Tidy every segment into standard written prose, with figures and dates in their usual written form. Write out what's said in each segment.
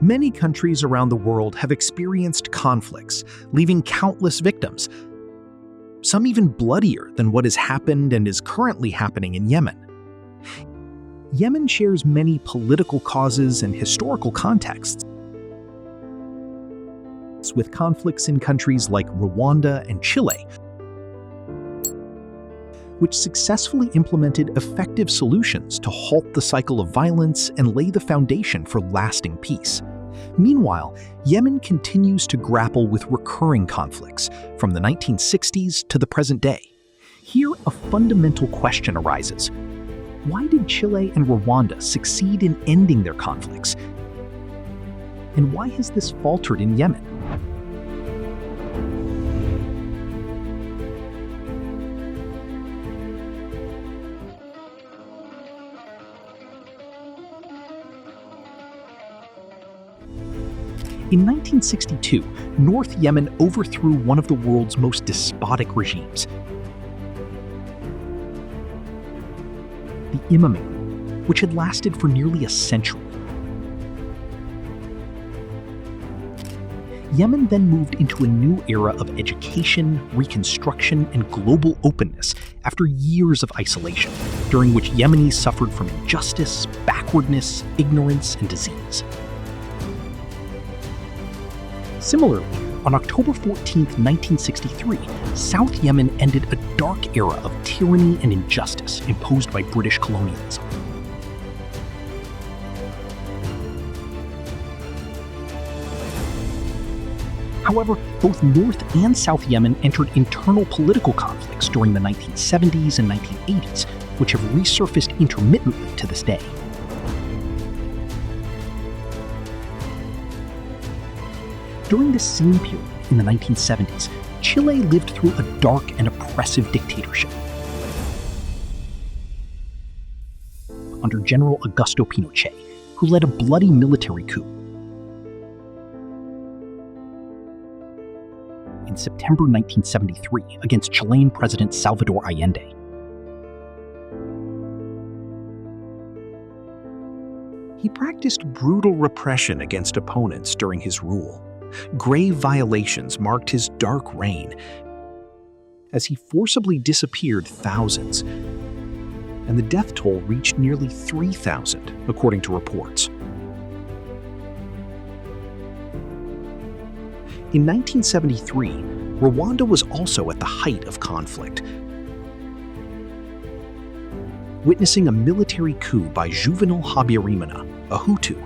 Many countries around the world have experienced conflicts, leaving countless victims, some even bloodier than what has happened and is currently happening in Yemen. Yemen shares many political causes and historical contexts, with conflicts in countries like Rwanda and Chile, which successfully implemented effective solutions to halt the cycle of violence and lay the foundation for lasting peace. Meanwhile, Yemen continues to grapple with recurring conflicts from the 1960s to the present day. Here, a fundamental question arises. Why did Chile and Rwanda succeed in ending their conflicts? And why has this faltered in Yemen? In 1962, North Yemen overthrew one of the world's most despotic regimes, the Imamate, which had lasted for nearly a century. Yemen then moved into a new era of education, reconstruction, and global openness after years of isolation, during which Yemenis suffered from injustice, backwardness, ignorance, and disease. Similarly, on October 14, 1963, South Yemen ended a dark era of tyranny and injustice imposed by British colonialism. However, both North and South Yemen entered internal political conflicts during the 1970s and 1980s, which have resurfaced intermittently to this day. During this same period, in the 1970s, Chile lived through a dark and oppressive dictatorship. Under General Augusto Pinochet, who led a bloody military coup. In September 1973 against Chilean President Salvador Allende. He practiced brutal repression against opponents during his rule. Grave violations marked his dark reign as he forcibly disappeared thousands, and the death toll reached nearly 3,000, according to reports. In 1973, Rwanda was also at the height of conflict, witnessing a military coup by Juvenal Habyarimana, a Hutu,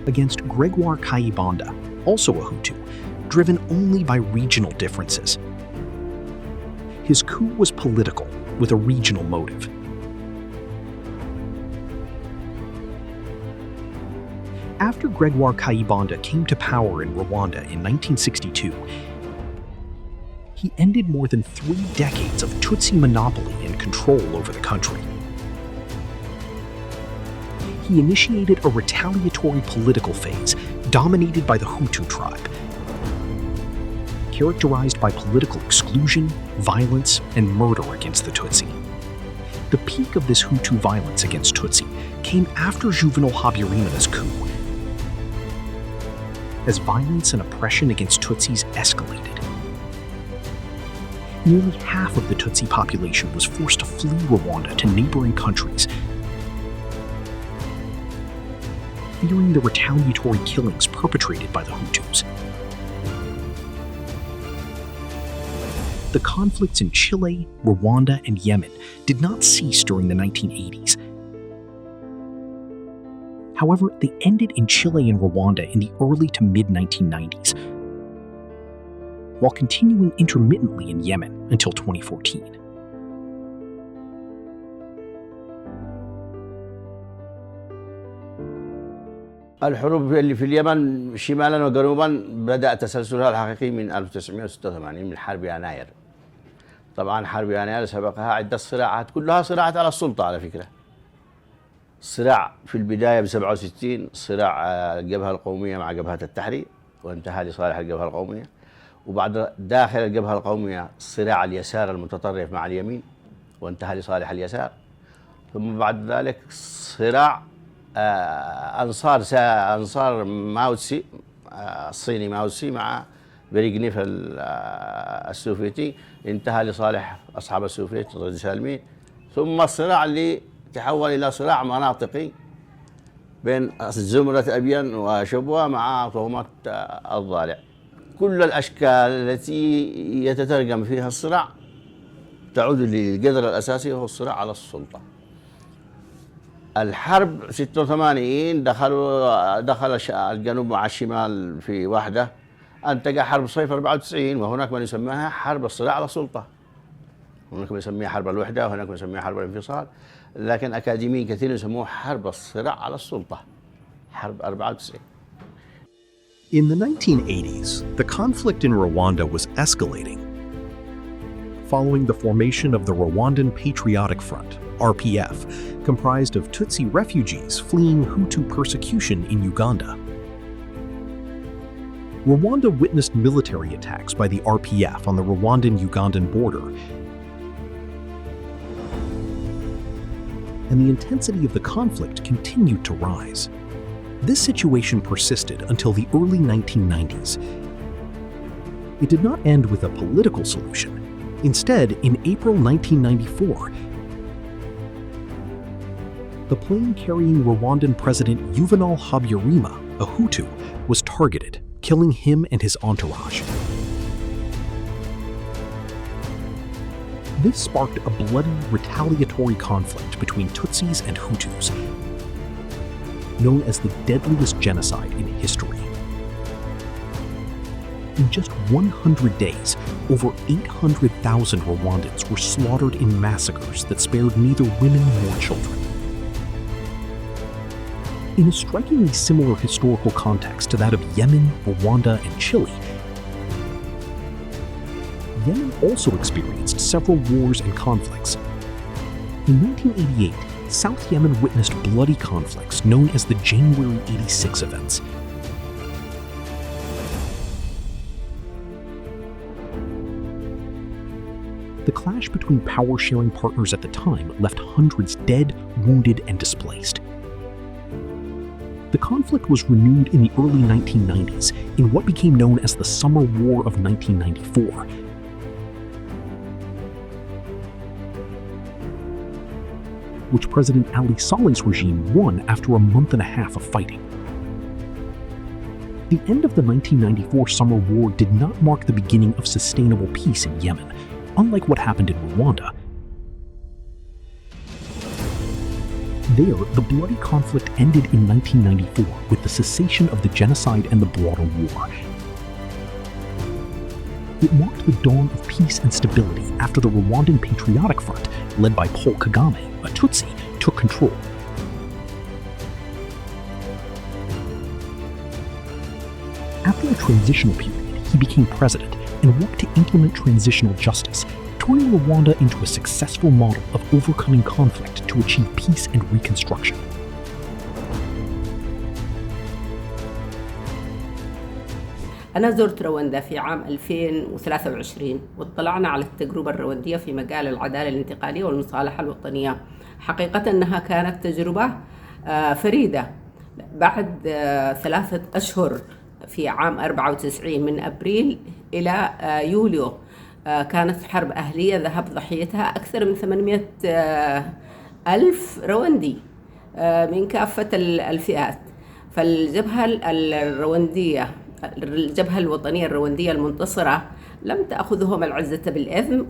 against Gregoire Kayibanda, also a Hutu, driven only by regional differences. His coup was political, with a regional motive. After Gregoire Kayibanda came to power in Rwanda in 1962, he ended more than 3 decades of Tutsi monopoly and control over the country. He initiated a retaliatory political phase dominated by the Hutu tribe, characterized by political exclusion, violence, and murder against the Tutsi. The peak of this Hutu violence against Tutsi came after Juvenal Habyarimana's coup, as violence and oppression against Tutsis escalated. Nearly half of the Tutsi population was forced to flee Rwanda to neighboring countries, fearing the retaliatory killings perpetrated by the Hutus. The conflicts in Chile, Rwanda, and Yemen did not cease during the 1980s. However, they ended in Chile and Rwanda in the early to mid-1990s, while continuing intermittently in Yemen until 2014. الحروب اللي في اليمن شمالا وجنوبا بدأ تسلسلها الحقيقي من 1986 من حرب يناير. طبعا حرب يناير سبقها عدة صراعات، كلها صراعات على السلطة على فكرة. صراع في البداية ب 67 صراع الجبهة القومية مع جبهة التحرير وانتهى لصالح الجبهة القومية، وبعد داخل الجبهة القومية صراع اليسار المتطرف مع اليمين وانتهى لصالح اليسار. ثم بعد ذلك صراع أنصار ماو تسي الصيني ماو تسي مع بريغنيف السوفيتي، انتهى لصالح أصحاب السوفيت رضي سالمين. ثم الصراع اللي تحول إلى صراع مناطقي بين زمرة أبين وشبوة مع طغمة الضالع. كل الأشكال التي يتترجم فيها الصراع تعود للجذر الأساسي وهو الصراع على السلطة. الحرب 86 دخل الجنوب مع الشمال في وحدة، أنتج حرب صيف 94، وهناك من يسميها حرب الصراع على السلطة، هناك من يسميها حرب الوحدة وهناك من يسميها حرب الانفصال، لكن أكاديميين كثير يسموها حرب الصراع على السلطة، حرب 94. In the 1980s, the conflict in Rwanda was escalating. Following the formation of the Rwandan Patriotic Front, RPF, comprised of Tutsi refugees fleeing Hutu persecution in Uganda. Rwanda witnessed military attacks by the RPF on the Rwandan-Ugandan border, and the intensity of the conflict continued to rise. This situation persisted until the early 1990s. It did not end with a political solution. Instead, in April 1994, the plane carrying Rwandan President Juvenal Habyarimana, a Hutu, was targeted, killing him and his entourage. This sparked a bloody, retaliatory conflict between Tutsis and Hutus, known as the deadliest genocide in history. In just 100 days, over 800,000 Rwandans were slaughtered in massacres that spared neither women nor children. In a strikingly similar historical context to that of Yemen, Rwanda, and Chile, Yemen also experienced several wars and conflicts. In 1988, South Yemen witnessed bloody conflicts known as the January 86 events. The clash between power-sharing partners at the time left hundreds dead, wounded, and displaced. The conflict was renewed in the early 1990s in what became known as the Summer War of 1994. Which President Ali Saleh's regime won after a month and a half of fighting. The end of the 1994 Summer War did not mark the beginning of sustainable peace in Yemen, unlike what happened in Rwanda. There, the bloody conflict ended in 1994 with the cessation of the genocide and the broader war. It marked the dawn of peace and stability after the Rwandan Patriotic Front, led by Paul Kagame, a Tutsi, took control. After a transitional period, he became president and worked to implement transitional justice, turning Rwanda into a successful model of overcoming conflict to achieve peace and reconstruction. أنا زرت رواندا في عام 2023 واطلعنا على التجربة الرواندية في مجال العدالة الانتقالية والمصالحة الوطنية. حقيقة أنها كانت تجربة فريدة. بعد 3 أشهر في عام 94 من أبريل إلى يوليو كانت حرب أهلية ذهب ضحيتها أكثر من 800 ألف رواندي من كافة الفئات. فالجبهة الرواندية الجبهة الوطنية الرواندية المنتصرة لم تأخذهم العزة بالإثم،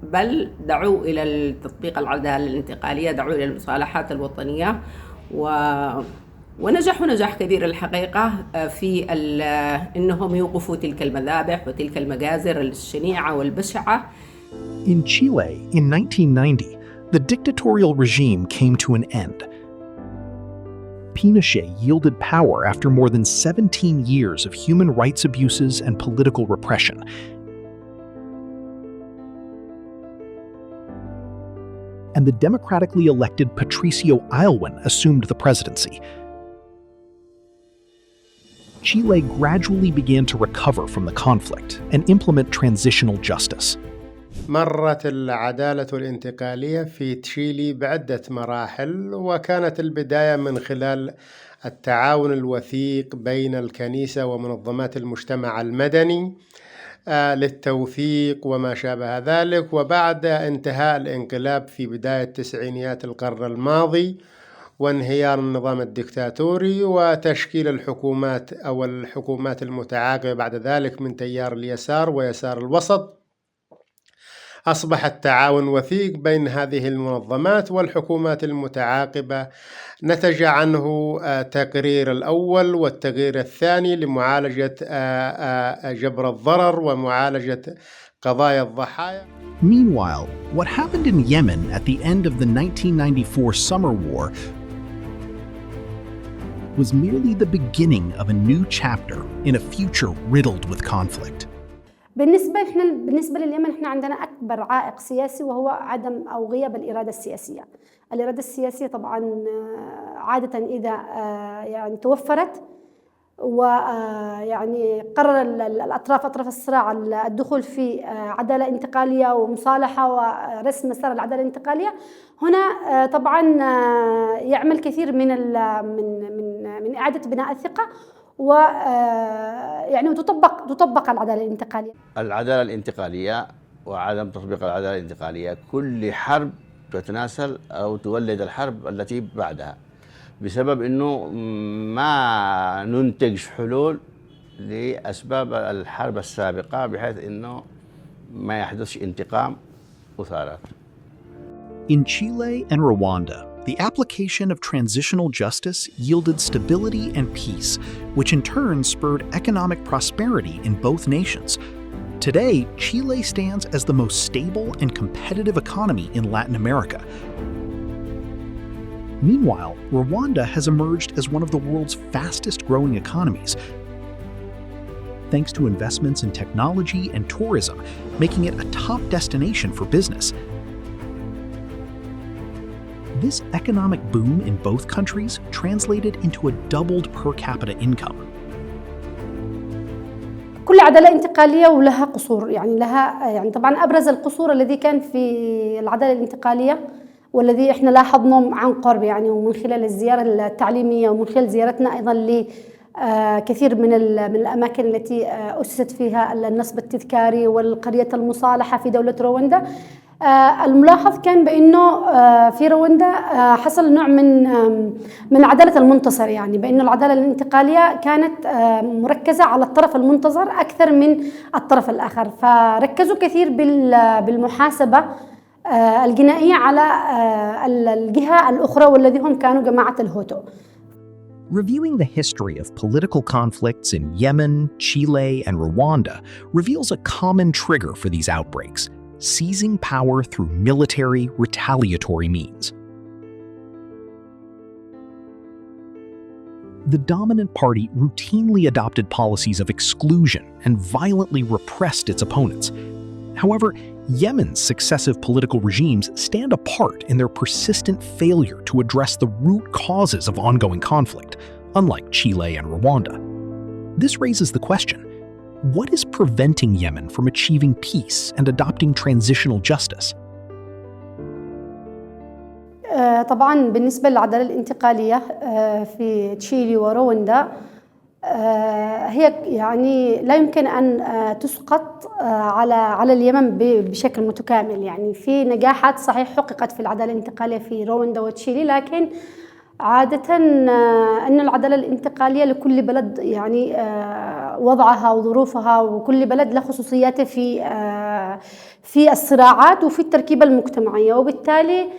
بل دعوا إلى تطبيق العدالة الانتقالية، دعوا إلى المصالحات الوطنية، ونجحوا نجاح كبير الحقيقة في أنهم يوقفوا تلك المذابح وتلك المجازر الشنيعة والبشعة. In Chile, in 1990, the dictatorial regime came to an end. Pinochet yielded power after more than 17 years of human rights abuses and political repression. And the democratically elected Patricio Aylwin assumed the presidency. Chile gradually began to recover from the conflict and implement transitional justice. مرت العدالة الانتقالية في تشيلي بعدة مراحل، وكانت البداية من خلال التعاون الوثيق بين الكنيسة ومنظمات المجتمع المدني للتوثيق وما شابه ذلك. وبعد انتهاء الانقلاب في بداية تسعينيات القرن الماضي وانهيار النظام الدكتاتوري وتشكيل الحكومات أو الحكومات المتعاقبة بعد ذلك من تيار اليسار ويسار الوسط، أصبح التعاون وثيق بين هذه المنظمات والحكومات المتعاقبة. نتج عنه تقرير الأول والتقرير الثاني لمعالجة جبر الضرر ومعالجة قضايا الضحايا. Meanwhile, what happened in Yemen at the end of the 1994 Summer War was merely the beginning of a new chapter in a future riddled with conflict. بالنسبة لليمن احنا عندنا أكبر عائق سياسي وهو عدم أو غياب الإرادة السياسية. الإرادة السياسية طبعا عادة إذا يعني توفرت ويعني قرر أطراف الصراع الدخول في عدالة انتقالية ومصالحة ورسم مسار العدالة الانتقالية، هنا طبعا يعمل كثير من إعادة بناء الثقة ويعني تطبق العدالة الانتقالية. العدالة الانتقالية وعدم تطبيق العدالة الانتقالية، كل حرب تتناسل أو تولد الحرب التي بعدها، بسبب أنه ما ننتج حلول لأسباب الحرب السابقة، بحيث أنه ما يحدثش انتقام وثارات. In Chile and Rwanda, the application of transitional justice yielded stability and peace, which in turn spurred economic prosperity in both nations. Today, Chile stands as the most stable and competitive economy in Latin America. Meanwhile, Rwanda has emerged as one of the world's fastest-growing economies, thanks to investments in technology and tourism, making it a top destination for business. This economic boom in both countries translated into a doubled per capita income. كل عدالة انتقالية ولها قصور، يعني طبعا أبرز القصور الذي كان في العدالة الانتقالية والذي احنا لاحظناه عن قرب، يعني ومن خلال الزيارة التعليمية ومن خلال زيارتنا أيضا لكثير من الأماكن التي أسست فيها النصب التذكاري والقرية المصالحة في دولة رواندا. الملاحظ كان بأنه في رواندا حصل نوع من عدالة المنتصر، يعني بأنه العدالة الانتقالية كانت مركزة على الطرف المنتصر أكثر من الطرف الآخر، فركزوا كثير بالمحاسبة الجنائية على الجهة الأخرى والذي هم كانوا جماعة الهوتو. Reviewing the history of political conflicts in Yemen, Chile, and Rwanda reveals a common trigger for these outbreaks: seizing power through military, retaliatory means. The dominant party routinely adopted policies of exclusion and violently repressed its opponents. However, Yemen's successive political regimes stand apart in their persistent failure to address the root causes of ongoing conflict, unlike Chile and Rwanda. This raises the question: what is preventing Yemen from achieving peace and adopting transitional justice? طبعا بالنسبة للعدالة الانتقالية في تشيلي ورواندا هي يعني لا يمكن أن تسقط على اليمن بشكل متكامل. يعني في نجاحات صحيح حققت في العدالة الانتقالية في رواندا وتشيلي، لكن عادة أن العدالة الانتقالية لكل بلد يعني وضعها وظروفها، وكل بلد له خصوصياته في الصراعات وفي التركيبة المجتمعية، وبالتالي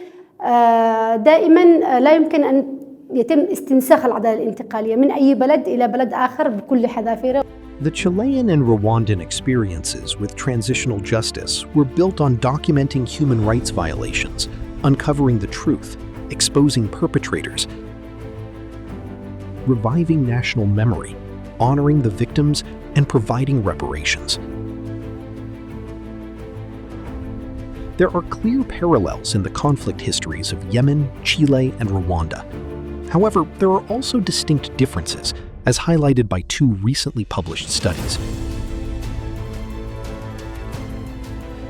دائما لا يمكن أن يتم استنساخ العدالة الانتقالية من أي بلد إلى بلد آخر بكل حذافيره. The Chilean and Rwandan experiences with transitional justice were built on documenting human rights violations, uncovering the truth, exposing perpetrators, reviving national memory, honoring the victims, and providing reparations. There are clear parallels in the conflict histories of Yemen, Chile, and Rwanda. However, there are also distinct differences, as highlighted by 2 recently published studies.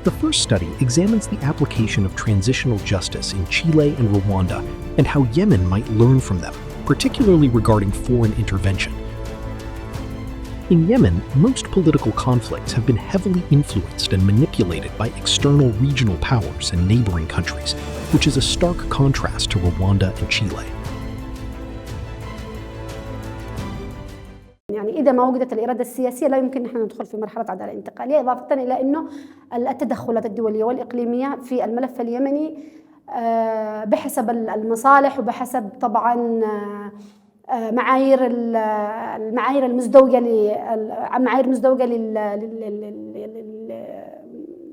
The first study examines the application of transitional justice in Chile and Rwanda and how Yemen might learn from them, particularly regarding foreign intervention. In Yemen, most political conflicts have been heavily influenced and manipulated by external regional powers and neighboring countries, which is a stark contrast to Rwanda and Chile. يعني إذا ما وجدت الإرادة السياسية لا يمكن نحن ندخل في مرحلة عدالة انتقالية، إضافة إلى أنه التدخلات الدولية والإقليمية في الملف اليمني بحسب المصالح وبحسب طبعا المعايير المزدوجة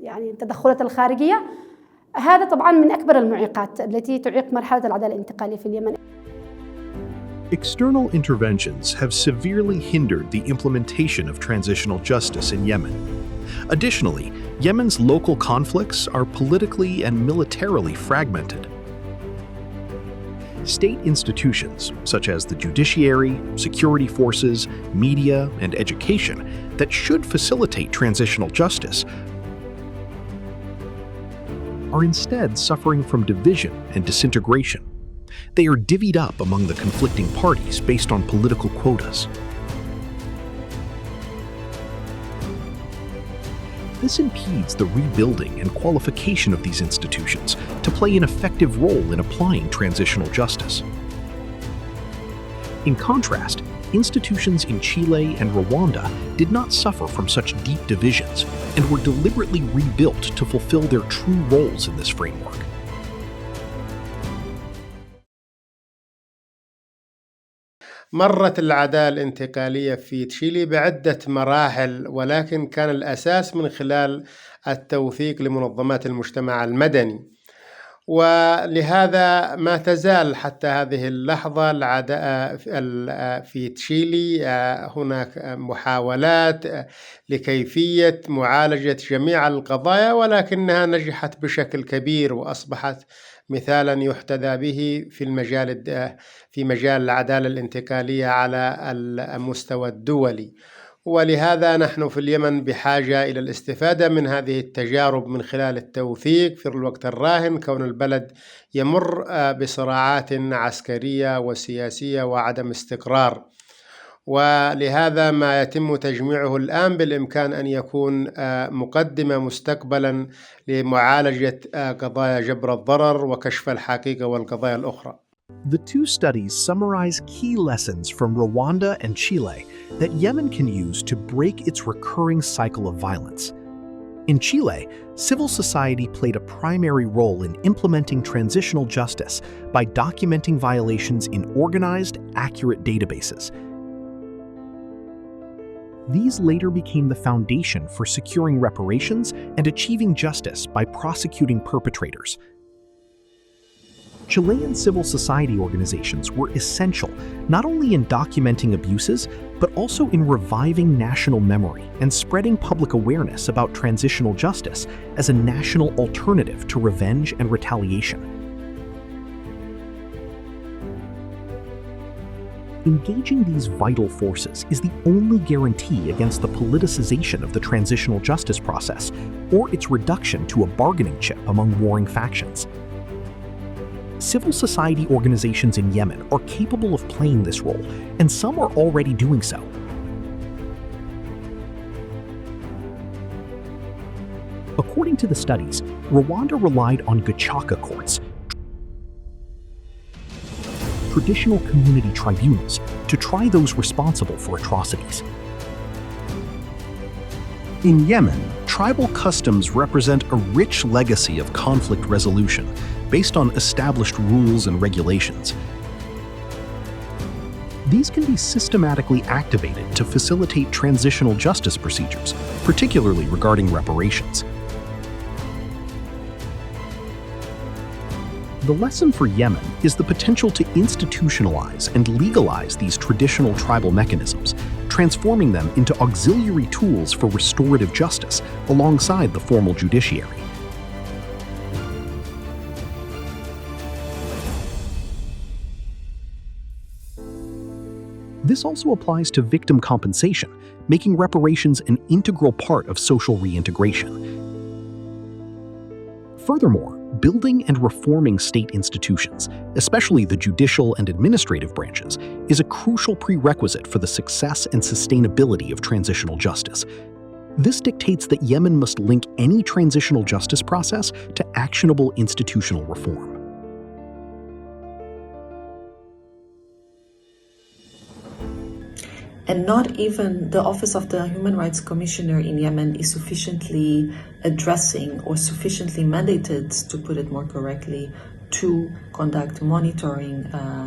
يعني التدخلات الخارجية. هذا طبعا من أكبر المعيقات التي تعيق مرحلة العدالة الانتقالية في اليمن. External interventions have severely hindered the implementation of transitional justice in Yemen. Additionally, Yemen's local conflicts are politically and militarily fragmented. State institutions, such as the judiciary, security forces, media, and education, that should facilitate transitional justice, are instead suffering from division and disintegration. They are divvied up among the conflicting parties based on political quotas. This impedes the rebuilding and qualification of these institutions to play an effective role in applying transitional justice. In contrast, institutions in Chile and Rwanda did not suffer from such deep divisions and were deliberately rebuilt to fulfill their true roles in this framework. مرت العدالة الانتقالية في تشيلي بعدة مراحل، ولكن كان الأساس من خلال التوثيق لمنظمات المجتمع المدني، ولهذا ما تزال حتى هذه اللحظة في تشيلي هناك محاولات لكيفية معالجة جميع القضايا، ولكنها نجحت بشكل كبير وأصبحت مثالا يحتذى به في مجال العدالة الانتقالية على المستوى الدولي. ولهذا نحن في اليمن بحاجة إلى الاستفادة من هذه التجارب من خلال التوثيق في الوقت الراهن، كون البلد يمر بصراعات عسكرية وسياسية وعدم استقرار، ولهذا ما يتم تجميعه الآن بالإمكان أن يكون مقدمة مستقبلا لمعالجة قضايا جبر الضرر وكشف الحقيقة والقضايا الأخرى. The 2 studies summarize key lessons from Rwanda and Chile that Yemen can use to break its recurring cycle of violence. In Chile, civil society played a primary role in implementing transitional justice by documenting violations in organized, accurate databases. These later became the foundation for securing reparations and achieving justice by prosecuting perpetrators. Chilean civil society organizations were essential not only in documenting abuses, but also in reviving national memory and spreading public awareness about transitional justice as a national alternative to revenge and retaliation. Engaging these vital forces is the only guarantee against the politicization of the transitional justice process or its reduction to a bargaining chip among warring factions. Civil society organizations in Yemen are capable of playing this role, and some are already doing so. According to the studies, Rwanda relied on Gacaca courts, traditional community tribunals, to try those responsible for atrocities. In Yemen, tribal customs represent a rich legacy of conflict resolution based on established rules and regulations. These can be systematically activated to facilitate transitional justice procedures, particularly regarding reparations. The lesson for Yemen is the potential to institutionalize and legalize these traditional tribal mechanisms, transforming them into auxiliary tools for restorative justice alongside the formal judiciary. This also applies to victim compensation, making reparations an integral part of social reintegration. Furthermore, building and reforming state institutions, especially the judicial and administrative branches, is a crucial prerequisite for the success and sustainability of transitional justice. This dictates that Yemen must link any transitional justice process to actionable institutional reform. And not even the Office of the Human Rights Commissioner in Yemen is sufficiently addressing or sufficiently mandated, to put it more correctly, to conduct monitoring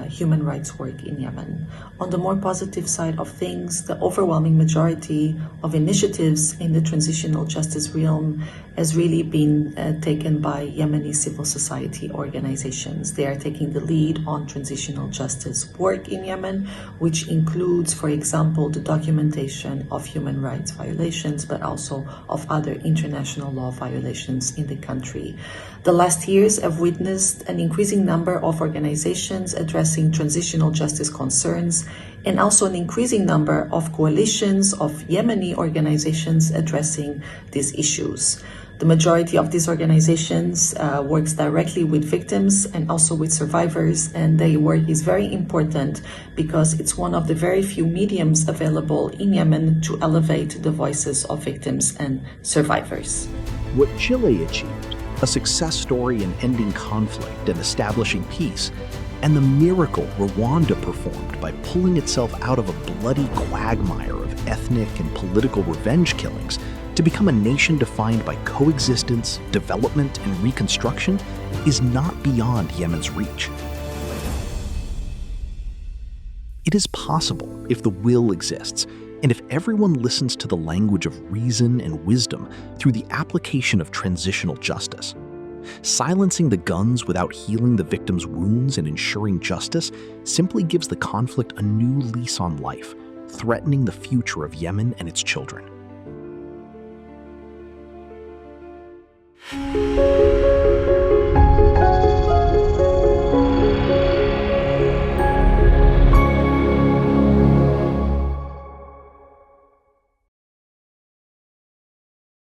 human rights work in Yemen. On the more positive side of things, the overwhelming majority of initiatives in the transitional justice realm has really been taken by Yemeni civil society organizations. They are taking the lead on transitional justice work in Yemen, which includes, for example, the documentation of human rights violations, but also of other international law violations in the country. The last years have witnessed an increasing number of organizations addressing transitional justice concerns, and also an increasing number of coalitions of Yemeni organizations addressing these issues. The majority of these organizations works directly with victims and also with survivors, and their work is very important because it's one of the very few mediums available in Yemen to elevate the voices of victims and survivors. What Chile achieved, a success story in ending conflict and establishing peace, and the miracle Rwanda performed by pulling itself out of a bloody quagmire of ethnic and political revenge killings to become a nation defined by coexistence, development, and reconstruction, is not beyond Yemen's reach. It is possible if the will exists, and if everyone listens to the language of reason and wisdom through the application of transitional justice. Silencing the guns without healing the victim's wounds and ensuring justice simply gives the conflict a new lease on life, threatening the future of Yemen and its children.